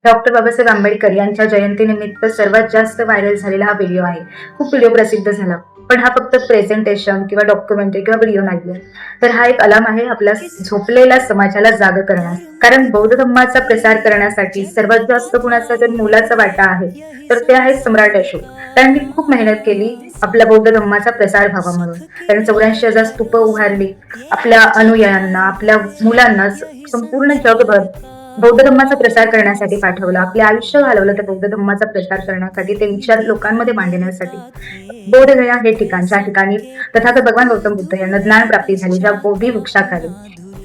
Doctor Babasaheb Ambedkar यांच्या जयंतीनिमित्त सर्वात जास्त व्हायरल झालेला हा व्हिडिओ आहे. खूप व्हिडिओ प्रसिद्ध झाला, पण हा फक्त प्रेझेंटेशन किंवा डॉक्युमेंटरी किंवा व्हिडिओ नाही, तर हा एक अलार्म आहे आपल्या झोपलेल्या समाजाला जाग करण्यास. कारण बौद्ध धर्माचा प्रसार करण्यासाठी सर्वात जास्त कुणाचा जर मोलाचा वाटा आहे तर ते आहे सम्राट अशोक. त्यांनी खूप मेहनत केली आपल्या बौद्ध धर्माचा प्रसार व्हावा म्हणून. त्यांनी 84,000 स्तूप उभारली, आपल्या अनुयायांना, आपल्या मुलांना संपूर्ण जगभर बौद्ध धर्माचा प्रसार करण्यासाठी पाठवलं. आपले आयुष्य घालवलं त्या बौद्ध धर्माचा प्रसार करण्यासाठी, ते विचार लोकांमध्ये मांडण्यासाठी. बोधगया हे ठिकाण, ज्या ठिकाणी तथागत भगवान गौतम बुद्ध यांना ज्ञान प्राप्ती झाली, ज्या बोधी वृक्षाखाली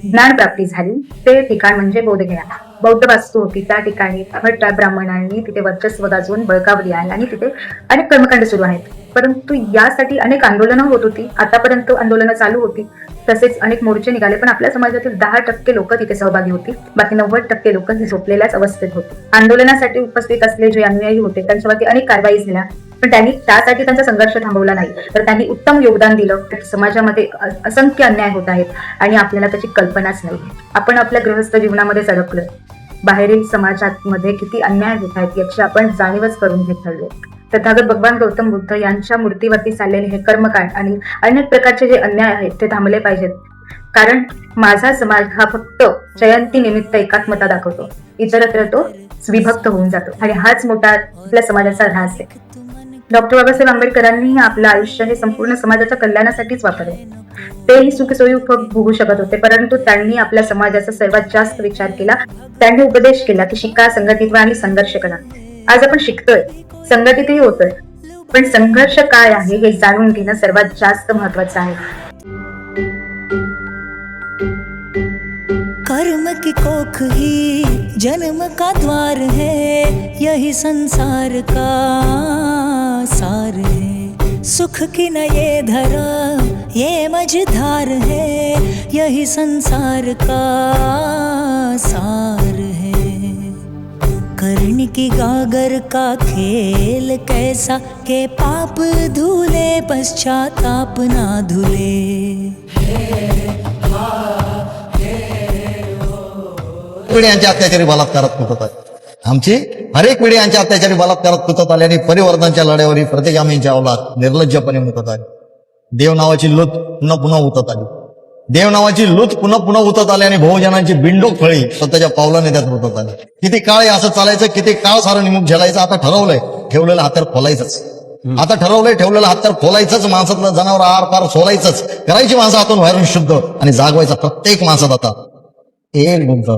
ज्ञान प्राप्ती झाली, ते ठिकाण म्हणजे बोधगया. बौद्ध वास्तू होती त्या ठिकाणी. भट ब्राह्मणांनी तिथे वर्चस्व गाजवून बळकावली आहे आणि तिथे अनेक कर्मकांड सुरू आहेत. परंतु यासाठी अनेक आंदोलनं होत होती, आतापर्यंत आंदोलनं चालू होती, तसेच अनेक मोर्चे निघाले. पण आपल्या समाजातील 10% लोक तिथे सहभागी होती, बाकी 90% लोक झोपलेल्याच अवस्थेत होती. आंदोलनासाठी उपस्थित असलेले जे अनुयायी होते त्यांच्यावरती अनेक कारवाई झाल्या, पण त्यांनी त्यासाठी त्यांचा संघर्ष थांबवला नाही, तर त्यांनी उत्तम योगदान दिलं. समाजामध्ये असंख्य अन्याय होत आहेत आणि आपल्याला त्याची कल्पनाच नाही. आपण आपल्या गृहस्थ जीवनामध्ये अडकलोय, बाहेरील समाजामध्ये किती अन्याय होत आहेत याची आपण जाणीवच करून घेतलोय. तथागत भगवान गौतम बुद्ध यांच्या मूर्तीवरती चाललेले हे कर्मकांड आणि अनेक प्रकारचे जे अन्याय आहेत ते थांबले पाहिजेत. कारण माझा समाज हा फक्त जयंती निमित्त एकात्मता दाखवतो, इतरत्र तो विभक्त होऊन जातो आणि हाच मोठा आपल्या समाजाचा ऱ्हास आहे. डॉक्टर बाबासाहेब आंबेडकरांनी आपलं आयुष्य हे संपूर्ण समाजाच्या कल्याणासाठीच वापरले. तेही सुखसोयी भोगू शकत होते, परंतु त्यांनी आपल्या समाजाचा सर्वात जास्त विचार केला. त्यांनी उपदेश केला की शिका, संघटित व्हा आणि संघर्ष करा. आज आपण शिकतोय, संघटितही होतोय, पण संघर्ष काय आहे हे जाणून घेणं सर्वात जास्त महत्वाचं आहे. कर्म की कोख ही जन्म का द्वार है, यही संसार का सार है। सुख की न ये धरा ये मझधार है, यही संसार का सार है। करनी की गागर का खेल कैसा, के पाप धुले पश्चाताप ना धुले। पिढी यांच्या अत्याचारी बलात्कारात कुटत आहे. आमची हरेक पिढी यांच्या अत्याचारी बलात्कारात कुटत आली आणि परिवर्तनाच्या लढ्यावरील प्रतिगामींच्या अवलाद निर्लज्जपणे मुतत आली. देव नावाची लूट पुन्हा पुन्हा उतत आली. देव नावाची लूट पुन्हा पुन्हा उतत आली आणि बहुजनांची बिंडोक फळी स्वतःच्या पावलाने त्यात उतत आली. किती काळ असं चालायचं, किती काळ सारं निमुख झेलायचं. आता ठरवलंय ठेवलेलं हातर खोलायचंच. आता ठरवलंय ठेवलेलं हातर खोलायचंच. माणसातलं जनावर आर पार सोलायचंच. करायची माणसं हातून बाहेरून शुद्ध आणि जागवायचा प्रत्येक माणसात आता एक गुंत.